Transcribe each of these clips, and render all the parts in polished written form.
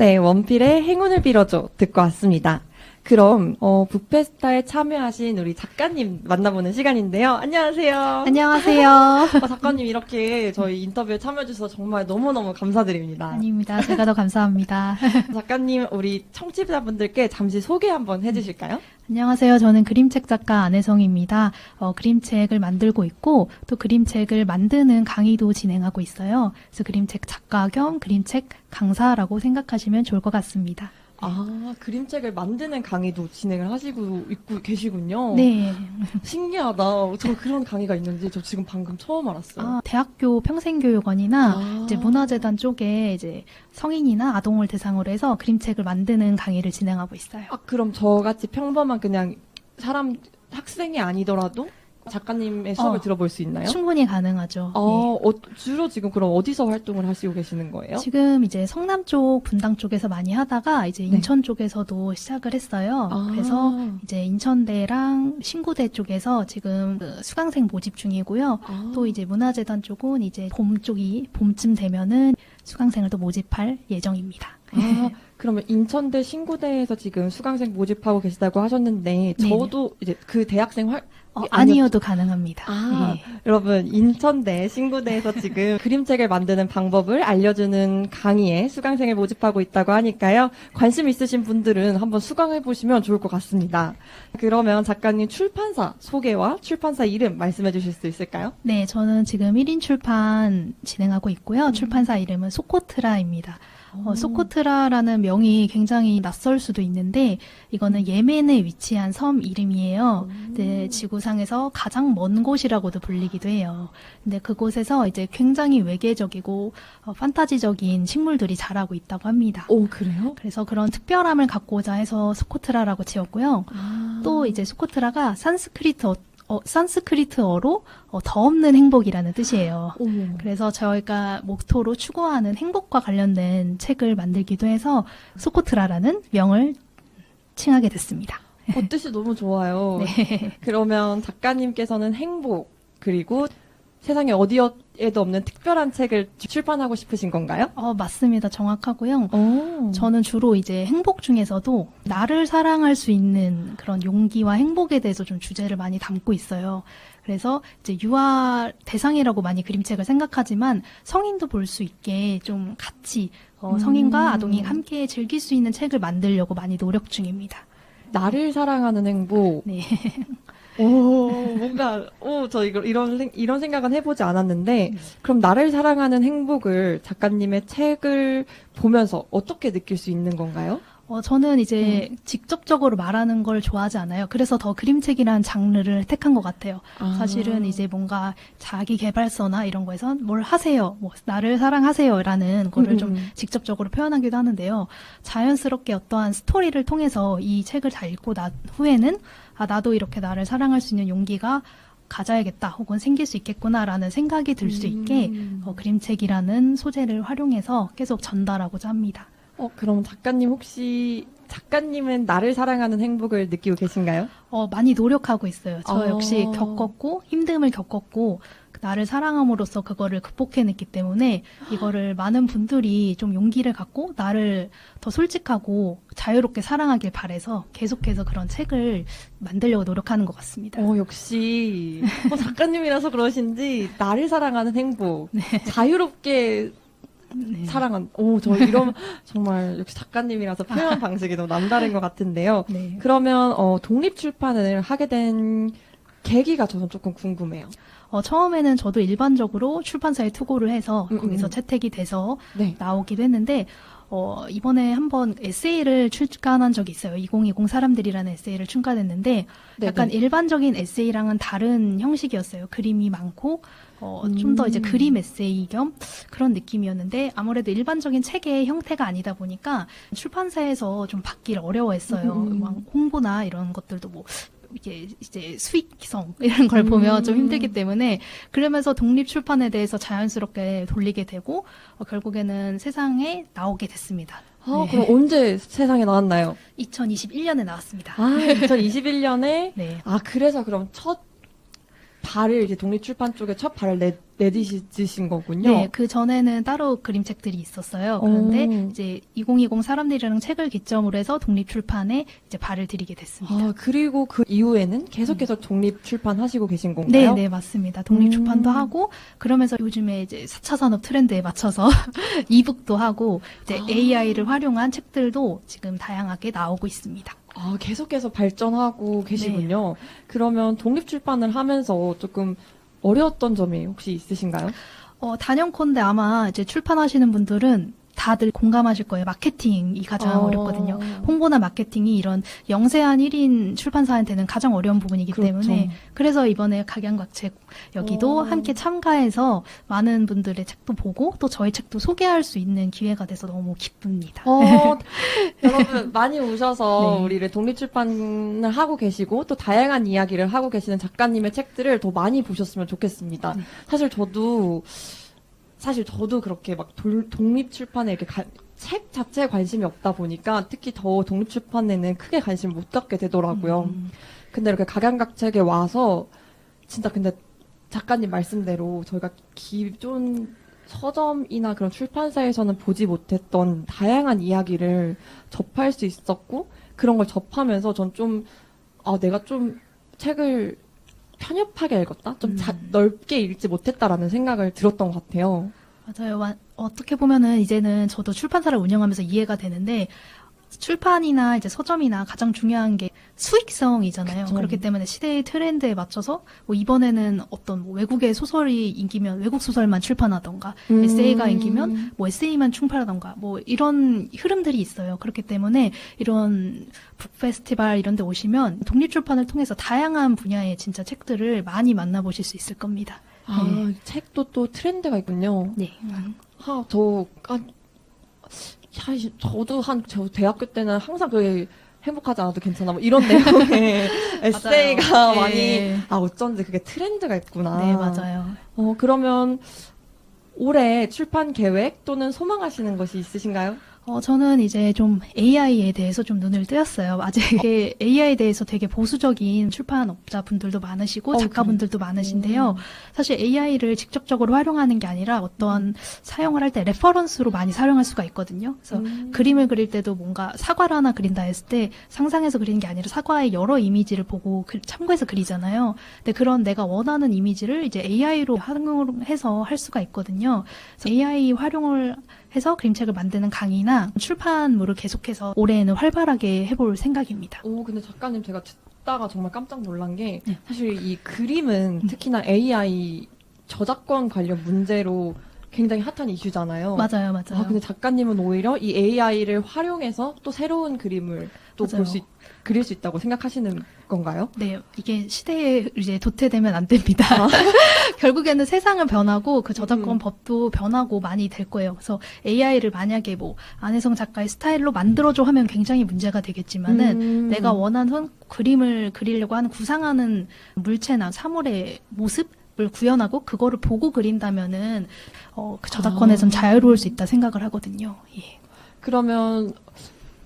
네, 원필의 행운을 빌어줘 듣고 왔습니다. 그럼 북페스타에 참여하신 우리 작가님 만나보는 시간인데요. 안녕하세요. 안녕하세요. 작가님 이렇게 저희 인터뷰에 참여해주셔서 정말 너무너무 감사드립니다. 아닙니다. 제가 더 감사합니다. 작가님, 우리 청취자분들께 잠시 소개 한번 해주실까요? 안녕하세요. 저는 그림책 작가 안혜성입니다. 그림책을 만들고 있고 또 그림책을 만드는 강의도 진행하고 있어요. 그래서 그림책 작가 겸 그림책 강사라고 생각하시면 좋을 것 같습니다. 아, 그림책을 만드는 강의도 진행을 하시고 있고 계시군요. 네. 신기하다. 저 그런 강의가 있는지 저 지금 방금 처음 알았어요. 대학교 평생교육원이나 이제 문화재단 쪽에 이제 성인이나 아동을 대상으로 해서 그림책을 만드는 강의를 진행하고 있어요. 그럼 저같이 평범한 그냥 학생이 아니더라도 작가님의 수업을 들어볼 수 있나요? 충분히 가능하죠. 네. 주로 지금 그럼 어디서 활동을 하시고 계시는 거예요? 지금 이제 성남 쪽, 분당 쪽에서 많이 하다가 이제 인천 쪽에서도 시작을 했어요. 그래서 이제 인천대랑 신구대 쪽에서 지금 수강생 모집 중이고요. 또 이제 문화재단 쪽은 이제 봄쯤 되면은 수강생을 또 모집할 예정입니다. 그러면 인천대 신구대에서 지금 수강생 모집하고 계시다고 하셨는데 저도 이제 그 대학생 아니어도 가능합니다. 네. 여러분, 인천대 신구대에서 지금 그림책을 만드는 방법을 알려주는 강의에 수강생을 모집하고 있다고 하니까요. 관심 있으신 분들은 한번 수강해보시면 좋을 것 같습니다. 그러면 작가님 출판사 소개와 출판사 이름 말씀해 주실 수 있을까요? 네, 저는 지금 1인 출판 진행하고 있고요. 출판사 이름은 소코트라입니다. 소코트라라는 명이 굉장히 낯설 수도 있는데 이거는 예멘에 위치한 섬 이름이에요. 네, 지구상에서 가장 먼 곳이라고도 불리기도 해요. 근데 그곳에서 이제 굉장히 외계적이고 판타지적인 식물들이 자라고 있다고 합니다. 오, 그래요? 그래서 그런 특별함을 갖고자 해서 소코트라라고 지었고요. 또 이제 소코트라가 산스크리트어로 더 없는 행복이라는 뜻이에요. 그래서 저희가 목토로 추구하는 행복과 관련된 책을 만들기도 해서 소코트라라는 명을 칭하게 됐습니다. 뜻이 너무 좋아요. 네. 그러면 작가님께서는 행복 그리고 세상에 어디에도 없는 특별한 책을 출판하고 싶으신 건가요? 맞습니다. 정확하고요. 저는 주로 이제 행복 중에서도 나를 사랑할 수 있는 그런 용기와 행복에 대해서 좀 주제를 많이 담고 있어요. 그래서 이제 유아 대상이라고 많이 그림책을 생각하지만 성인도 볼 수 있게 좀 같이 성인과 아동이 함께 즐길 수 있는 책을 만들려고 많이 노력 중입니다. 나를 사랑하는 행복. 네. 저 이런 생각은 해보지 않았는데, 그럼 나를 사랑하는 행복을 작가님의 책을 보면서 어떻게 느낄 수 있는 건가요? 저는 이제 직접적으로 말하는 걸 좋아하지 않아요. 그래서 더 그림책이라는 장르를 택한 것 같아요. 사실은 이제 뭔가 자기 개발서나 이런 거에서 뭘 하세요, 나를 사랑하세요 라는 거를 좀 직접적으로 표현하기도 하는데요. 자연스럽게 어떠한 스토리를 통해서 이 책을 다 읽고 난 후에는 나도 이렇게 나를 사랑할 수 있는 용기가 가져야겠다 혹은 생길 수 있겠구나라는 생각이 들 수 있게 그림책이라는 소재를 활용해서 계속 전달하고자 합니다. 그럼 작가님은 나를 사랑하는 행복을 느끼고 계신가요? 많이 노력하고 있어요. 저 역시 힘듦을 겪었고, 나를 사랑함으로써 그거를 극복해냈기 때문에 이거를 많은 분들이 좀 용기를 갖고 나를 더 솔직하고 자유롭게 사랑하길 바래서 계속해서 그런 책을 만들려고 노력하는 것 같습니다. 역시 작가님이라서 그러신지 나를 사랑하는 행복, 네. 자유롭게 사랑한, 이런, 정말, 역시 작가님이라서 표현 방식이 너무 남다른 것 같은데요. 네. 그러면, 독립출판을 하게 된 계기가 저는 조금 궁금해요. 처음에는 저도 일반적으로 출판사에 투고를 해서 거기서 채택이 돼서 나오기도 했는데, 이번에 한번 에세이를 출간한 적이 있어요. 2020 사람들이라는 에세이를 출간했는데, 약간 일반적인 에세이랑은 다른 형식이었어요. 그림이 많고, 좀 더 이제 그림 에세이 겸 그런 느낌이었는데 아무래도 일반적인 책의 형태가 아니다 보니까 출판사에서 좀 받기를 어려워했어요. 막 홍보나 이런 것들도 이게 이제 수익성 이런 걸 보면 좀 힘들기 때문에 그러면서 독립 출판에 대해서 자연스럽게 돌리게 되고 결국에는 세상에 나오게 됐습니다. 그럼 언제 세상에 나왔나요? 2021년에 나왔습니다. 2021년에? 네. 그래서 그럼 첫 발을 이제 독립출판 쪽에 첫 발을 내디디신 거군요. 네, 그 전에는 따로 그림책들이 있었어요. 그런데 이제 2020 사람들이랑 책을 기점으로 해서 독립출판에 이제 발을 들이게 됐습니다. 아, 그리고 그 이후에는 계속해서 독립출판 하시고 계신 건가요? 네, 네, 맞습니다. 독립출판도 하고, 그러면서 요즘에 이제 4차 산업 트렌드에 맞춰서 이북도 하고, 이제 AI를 활용한 책들도 지금 다양하게 나오고 있습니다. 아, 계속해서 발전하고 계시군요. 네. 그러면 독립출판을 하면서 조금 어려웠던 점이 혹시 있으신가요? 단연컨대 아마 이제 출판하시는 분들은 다들 공감하실 거예요. 마케팅이 가장 어렵거든요. 홍보나 마케팅이 이런 영세한 1인 출판사한테는 가장 어려운 부분이기 그렇죠. 때문에 그래서 이번에 각양각책 여기도 함께 참가해서 많은 분들의 책도 보고 또 저희 책도 소개할 수 있는 기회가 돼서 너무 기쁩니다. 여러분 많이 오셔서 네. 우리를 독립출판을 하고 계시고 또 다양한 이야기를 하고 계시는 작가님의 책들을 더 많이 보셨으면 좋겠습니다. 네. 사실 저도 그렇게 막 독립출판에 이렇게 책 자체에 관심이 없다 보니까 특히 더 독립출판에는 크게 관심을 못 갖게 되더라고요. 근데 이렇게 각양각책에 와서 진짜 근데 작가님 말씀대로 저희가 기존 서점이나 그런 출판사에서는 보지 못했던 다양한 이야기를 접할 수 있었고 그런 걸 접하면서 전 좀 내가 좀 책을 편협하게 읽었다? 좀 넓게 읽지 못했다라는 생각을 들었던 것 같아요. 맞아요. 어떻게 보면은 이제는 저도 출판사를 운영하면서 이해가 되는데 출판이나 이제 서점이나 가장 중요한 게 수익성이잖아요. 그쵸. 그렇기 때문에 시대의 트렌드에 맞춰서 뭐 이번에는 어떤 뭐 외국의 소설이 인기면 외국 소설만 출판하던가 에세이가 인기면 뭐 에세이만 출판하던가 뭐 이런 흐름들이 있어요. 그렇기 때문에 이런 북 페스티벌 이런 데 오시면 독립출판을 통해서 다양한 분야의 진짜 책들을 많이 만나보실 수 있을 겁니다. 네. 책도 또 트렌드가 있군요. 네. 저 대학교 때는 항상 그게 행복하지 않아도 괜찮아. 뭐 이런 내용의 에세이가 네. 많이, 어쩐지 그게 트렌드가 있구나. 네, 맞아요. 그러면 올해 출판 계획 또는 소망하시는 것이 있으신가요? 저는 이제 좀 AI에 대해서 좀 눈을 뜨였어요. 아직 AI에 대해서 되게 보수적인 출판업자 분들도 많으시고 작가분들도 많으신데요. 사실 AI를 직접적으로 활용하는 게 아니라 어떤 사용을 할 때 레퍼런스로 많이 사용할 수가 있거든요. 그래서 그림을 그릴 때도 뭔가 사과를 하나 그린다 했을 때 상상해서 그리는 게 아니라 사과의 여러 이미지를 보고 참고해서 그리잖아요. 근데 그런 내가 원하는 이미지를 이제 AI로 활용해서 할 수가 있거든요. 그래서 AI 활용을 해서 그림책을 만드는 강의나 출판물을 계속해서 올해에는 활발하게 해볼 생각입니다. 근데 작가님 제가 듣다가 정말 깜짝 놀란 게 사실 이 그림은 특히나 AI 저작권 관련 문제로 굉장히 핫한 이슈잖아요. 맞아요. 근데 작가님은 오히려 이 AI를 활용해서 또 새로운 그림을 또 그릴 수 있다고 생각하시는 건가요? 네, 이게 시대에 이제 도태되면 안 됩니다. 결국에는 세상은 변하고 그 저작권 법도 변하고 많이 될 거예요. 그래서 AI를 만약에 뭐 안혜성 작가의 스타일로 만들어줘 하면 굉장히 문제가 되겠지만은 내가 원하는 그림을 그리려고 하는 구상하는 물체나 사물의 모습을 구현하고 그거를 보고 그린다면은 그 저작권에 좀 자유로울 수 있다 생각을 하거든요. 예. 그러면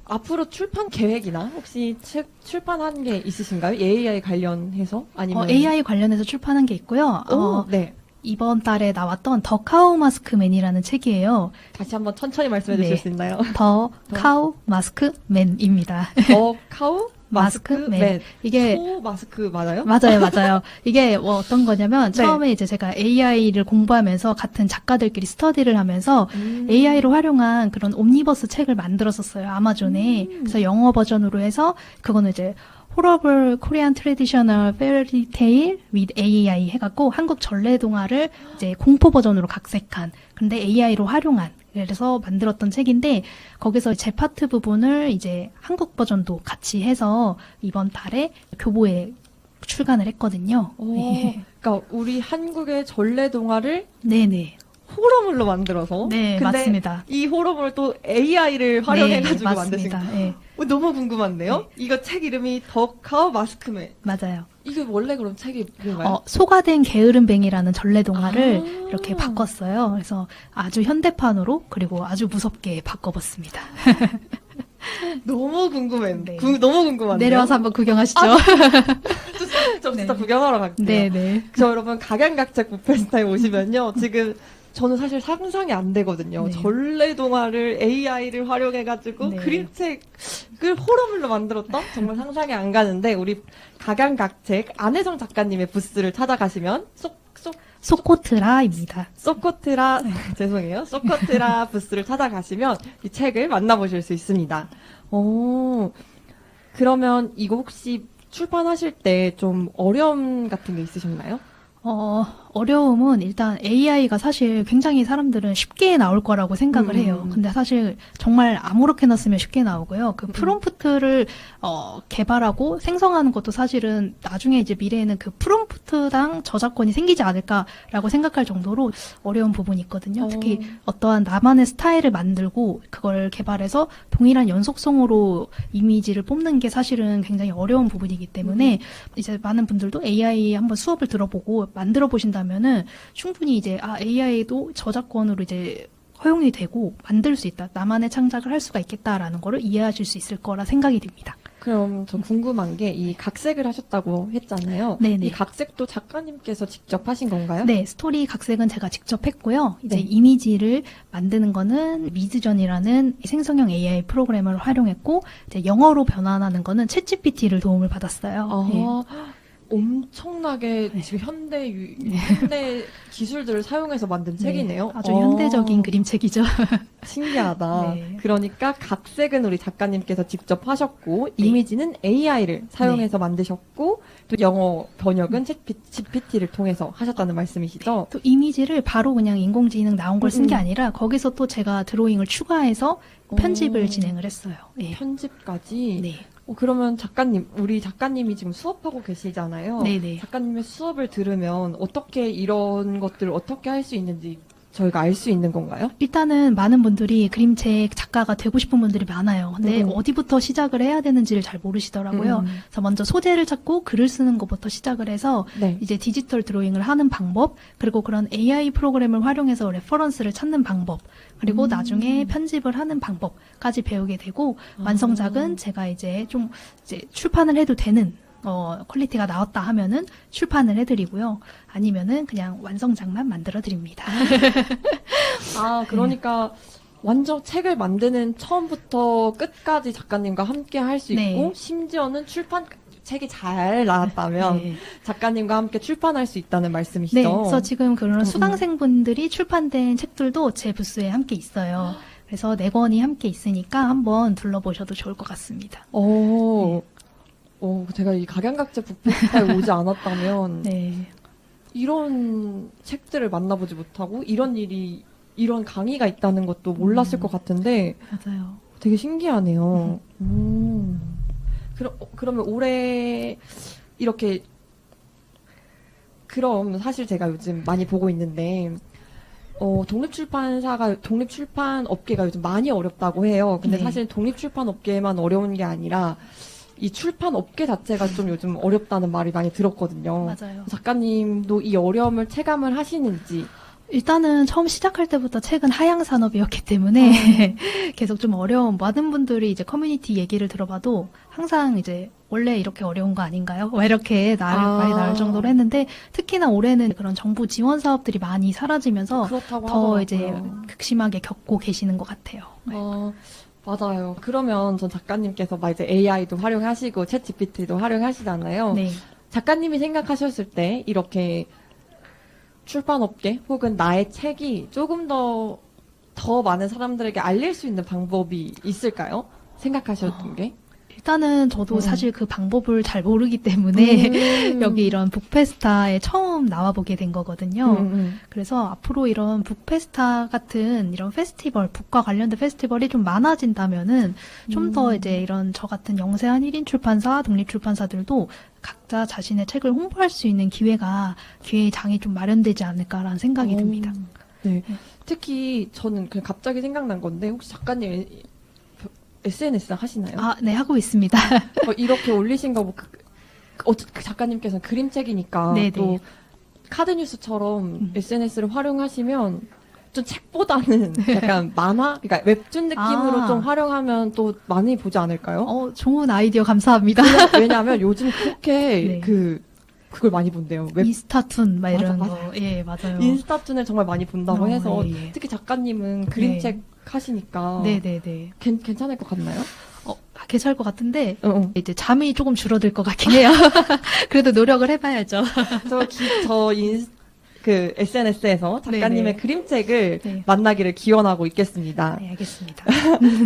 앞으로 출판 계획이나 혹시 책 출판한 게 있으신가요? AI 관련해서? 아니면 AI 관련해서 출판한 게 있고요. 네. 이번 달에 나왔던 더 카우 마스크맨이라는 책이에요. 다시 한번 천천히 말씀해 주실 수 있나요? 더 카우 마스크맨입니다. 더 카우 마스크맨. 이게 소 마스크 맞아요? 맞아요. 이게 뭐 어떤 거냐면 처음에 이제 제가 AI를 공부하면서 같은 작가들끼리 스터디를 하면서 AI로 활용한 그런 옴니버스 책을 만들었었어요. 아마존에. 그래서 영어 버전으로 해서 그거는 이제 호러블 코리안 트래디셔널 페어리 테일 with AI 해갖고 한국 전래 동화를 이제 공포 버전으로 각색한 근데 AI로 활용한 그래서 만들었던 책인데 거기서 제 파트 부분을 이제 한국 버전도 같이 해서 이번 달에 교보에 출간을 했거든요. 네. 그러니까 우리 한국의 전래 동화를 네네. 호러물로 만들어서 네, 근데 맞습니다. 이 호러물을 또 AI를 활용해가지고 만드신 거. 네. 너무 궁금한데요? 네. 이거 책 이름이 더 카우 마스크맨. 맞아요. 이게 원래 그럼 책이 이름인가요? 소가 된 게으름뱅이라는 전래 동화를 이렇게 바꿨어요. 그래서 아주 현대판으로 그리고 아주 무섭게 바꿔봤습니다. 너무 궁금했는데. 너무 궁금한데요? 내려와서 한번 구경하시죠. 좋습니다. 저 진짜 구경하러 갈게요. 네네. 저 여러분 각양각색 뷔페스타에 오시면요. 지금 저는 사실 상상이 안 되거든요. 네. 전래동화를 AI를 활용해가지고 네. 그림책을 호러물로 만들었던 정말 상상이 안 가는데 우리 각양각색 안혜정 작가님의 부스를 찾아가시면 소코트라입니다. 소코트라 죄송해요. 소코트라 부스를 찾아가시면 이 책을 만나보실 수 있습니다. 오, 그러면 이거 혹시 출판하실 때 좀 어려움 같은 게 있으셨나요? 어려움은 일단 AI가 사실 굉장히 사람들은 쉽게 나올 거라고 생각을 해요. 근데 사실 정말 아무렇게나 쓰면 쉽게 나오고요. 그 프롬프트를 개발하고 생성하는 것도 사실은 나중에 이제 미래에는 그 프롬프트당 저작권이 생기지 않을까라고 생각할 정도로 어려운 부분이 있거든요. 특히 어떠한 나만의 스타일을 만들고 그걸 개발해서 동일한 연속성으로 이미지를 뽑는 게 사실은 굉장히 어려운 부분이기 때문에 이제 많은 분들도 AI 한번 수업을 들어보고 만들어 보신다면은 충분히 이제 AI도 저작권으로 이제 허용이 되고 만들 수 있다. 나만의 창작을 할 수가 있겠다라는 거를 이해하실 수 있을 거라 생각이 듭니다. 그럼 저 궁금한 게 이 각색을 하셨다고 했잖아요. 네네. 이 각색도 작가님께서 직접 하신 건가요? 네, 스토리 각색은 제가 직접 했고요. 이제 네. 이미지를 만드는 거는 미드전이라는 생성형 AI 프로그램을 활용했고, 이제 영어로 변환하는 거는 챗GPT를 도움을 받았어요. 네. 엄청나게 네. 지금 현대 기술들을 사용해서 만든 책이네요. 아주 현대적인 그림책이죠. 신기하다. 네. 그러니까 각색은 우리 작가님께서 직접 하셨고 네. 이미지는 AI를 사용해서 만드셨고 또 영어 번역은 챗GPT를 통해서 하셨다는 말씀이시죠? 또 이미지를 바로 그냥 인공지능 나온 걸 쓴 게 아니라 거기서 또 제가 드로잉을 추가해서 편집을 진행을 했어요. 네. 편집까지? 네. 그러면 우리 작가님이 지금 수업하고 계시잖아요. 네네. 작가님의 수업을 들으면 어떻게 이런 것들을 어떻게 할 수 있는지 저희가 알 수 있는 건가요? 일단은 많은 분들이 그림책 작가가 되고 싶은 분들이 많아요. 근데 어디부터 시작을 해야 되는지를 잘 모르시더라고요. 그래서 먼저 소재를 찾고 글을 쓰는 것부터 시작을 해서 네. 이제 디지털 드로잉을 하는 방법, 그리고 그런 AI 프로그램을 활용해서 레퍼런스를 찾는 방법, 그리고 나중에 편집을 하는 방법까지 배우게 되고 완성작은 제가 이제 좀 이제 출판을 해도 되는 퀄리티가 나왔다 하면은 출판을 해드리고요. 아니면은 그냥 완성작만 만들어드립니다. 그러니까 완전 책을 만드는 처음부터 끝까지 작가님과 함께 할 수 있고 네. 심지어는 책이 잘 나왔다면 네. 작가님과 함께 출판할 수 있다는 말씀이시죠? 네, 그래서 지금 그런 수강생분들이 출판된 책들도 제 부스에 함께 있어요. 그래서 4권이 함께 있으니까 한번 둘러보셔도 좋을 것 같습니다. 제가 이 각양각색 뷔페스타에 오지 않았다면 네. 이런 책들을 만나보지 못하고 이런 강의가 있다는 것도 몰랐을 것 같은데 맞아요. 되게 신기하네요. 그러면 올해 이렇게 그럼 사실 제가 요즘 많이 보고 있는데 독립출판 업계가 요즘 많이 어렵다고 해요. 근데 네. 사실 독립출판 업계만 어려운 게 아니라 이 출판 업계 자체가 좀 요즘 어렵다는 말이 많이 들었거든요. 맞아요. 작가님도 이 어려움을 체감을 하시는지. 일단은 처음 시작할 때부터 책은 하향 산업이었기 때문에 계속 좀 어려운, 많은 분들이 이제 커뮤니티 얘기를 들어봐도 항상 이제 원래 이렇게 어려운 거 아닌가요? 왜 이렇게 말이 나올 정도로 했는데 특히나 올해는 그런 정부 지원 사업들이 많이 사라지면서 그렇다고 더 하더라고요. 이제 극심하게 겪고 계시는 것 같아요. 맞아요. 그러면 전 작가님께서 막 이제 AI도 활용하시고 챗GPT도 활용하시잖아요. 네. 작가님이 생각하셨을 때 이렇게 출판업계 혹은 나의 책이 조금 더 많은 사람들에게 알릴 수 있는 방법이 있을까요? 생각하셨던 게? 일단은 저도 사실 그 방법을 잘 모르기 때문에 여기 이런 북페스타에 처음 나와보게 된 거거든요. 그래서 앞으로 이런 북페스타 같은 이런 페스티벌, 북과 관련된 페스티벌이 좀 많아진다면은 좀 더 이제 이런 저 같은 영세한 1인 출판사, 독립출판사들도 각자 자신의 책을 홍보할 수 있는 기회의 장이 좀 마련되지 않을까라는 생각이 듭니다. 네. 특히 저는 그냥 갑자기 생각난 건데 혹시 작가님 SNS랑 하시나요? 네, 하고 있습니다. 이렇게 올리신 거, 그 작가님께서는 그림책이니까 네네. 또 카드뉴스처럼 SNS를 활용하시면 웹툰 책보다는 약간 만화, 그러니까 웹툰 느낌으로 좀 활용하면 또 많이 보지 않을까요? 좋은 아이디어 감사합니다. 왜냐하면 요즘 그렇게 네. 그걸 많이 본대요. 인스타툰, 막 이런 맞아. 거. 예, 맞아요. 인스타툰을 정말 많이 본다고 해서 예. 특히 작가님은 그림책 하시니까 네네네. 괜찮을 것 같나요? 괜찮을 것 같은데 이제 잠이 조금 줄어들 것 같긴 해요. 그래도 노력을 해봐야죠. 그 SNS에서 작가님의 네네. 그림책을 네. 만나기를 기원하고 있겠습니다. 네, 알겠습니다.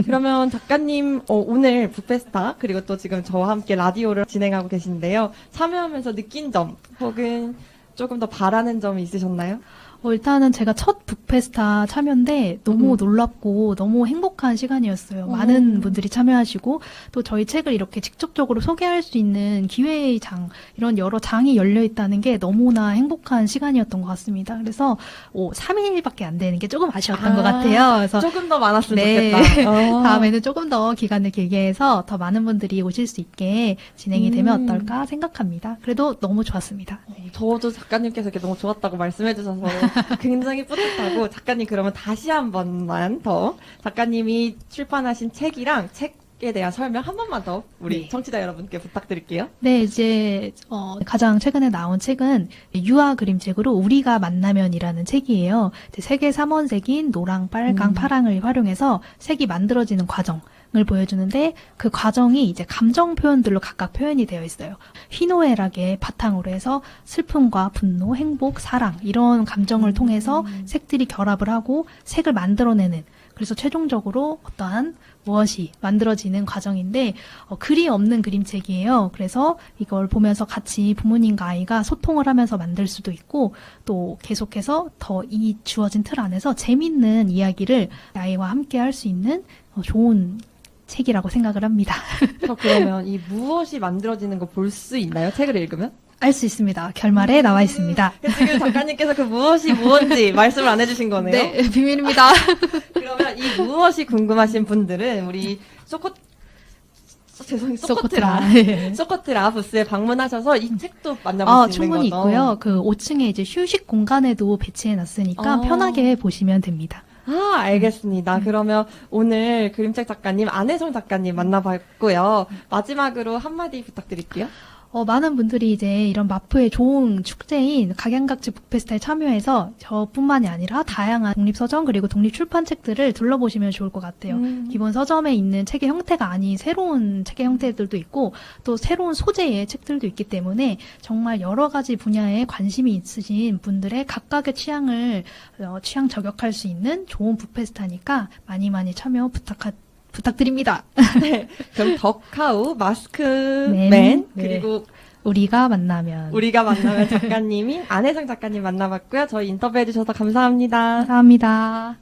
그러면 작가님 오늘 북페스타 그리고 또 지금 저와 함께 라디오를 진행하고 계신데요. 참여하면서 느낀 점 혹은 조금 더 바라는 점이 있으셨나요? 일단은 제가 첫 북페스타 참여인데 너무 놀랍고 너무 행복한 시간이었어요. 많은 분들이 참여하시고 또 저희 책을 이렇게 직접적으로 소개할 수 있는 기회의 장, 이런 여러 장이 열려 있다는 게 너무나 행복한 시간이었던 것 같습니다. 그래서 3일밖에 안 되는 게 조금 아쉬웠던 것 같아요. 그래서 조금 더 많았으면 네. 좋겠다. 다음에는 조금 더 기간을 길게 해서 더 많은 분들이 오실 수 있게 진행이 되면 어떨까 생각합니다. 그래도 너무 좋았습니다. 네. 저도 작가님께서 이렇게 너무 좋았다고 말씀해 주셔서 굉장히 뿌듯하고 작가님 그러면 다시 한 번만 더 작가님이 출판하신 책이랑 책에 대한 설명 한 번만 더 우리 청취자 여러분께 부탁드릴게요. 네, 이제 가장 최근에 나온 책은 유아 그림책으로 우리가 만나면이라는 책이에요. 이제 색의 3원색인 노랑, 빨강, 파랑을 활용해서 색이 만들어지는 과정. 을 보여주는데 그 과정이 이제 감정 표현들로 각각 표현이 되어 있어요. 희노애락의 바탕으로 해서 슬픔과 분노, 행복, 사랑 이런 감정을 통해서 색들이 결합을 하고 색을 만들어내는, 그래서 최종적으로 어떠한 무엇이 만들어지는 과정인데 글이 없는 그림책이에요. 그래서 이걸 보면서 같이 부모님과 아이가 소통을 하면서 만들 수도 있고 또 계속해서 더 이 주어진 틀 안에서 재밌는 이야기를 아이와 함께 할 수 있는 좋은 책이라고 생각을 합니다. 그러면 이 무엇이 만들어지는 거 볼 수 있나요? 책을 읽으면? 알 수 있습니다. 결말에 나와 있습니다. 지금 작가님께서 그 무엇이 무엇인지 말씀을 안 해주신 거네요. 네, 비밀입니다. 그러면 이 무엇이 궁금하신 분들은 우리 소코트라 부스에 방문하셔서 이 책도 만나볼 수 있는 충분히 거죠? 있고요. 그 5층에 이제 휴식 공간에도 배치해놨으니까 편하게 보시면 됩니다. 알겠습니다. 그러면 오늘 그림책 작가님, 안혜성 작가님 만나봤고요. 마지막으로 한마디 부탁드릴게요. 많은 분들이 이제 이런 마포의 좋은 축제인 각양각지 북페스타에 참여해서 저뿐만이 아니라 다양한 독립서점 그리고 독립출판책들을 둘러보시면 좋을 것 같아요. 기본 서점에 있는 책의 형태가 아닌 새로운 책의 형태들도 있고 또 새로운 소재의 책들도 있기 때문에 정말 여러 가지 분야에 관심이 있으신 분들의 각각의 취향을 취향 저격할 수 있는 좋은 북페스타니까 많이 많이 참여 부탁드립니다. 네. 그럼 덕하우, 마스크맨, 그리고 우리가 만나면 작가님이 안혜성 작가님 만나봤고요. 저희 인터뷰해 주셔서 감사합니다. 감사합니다.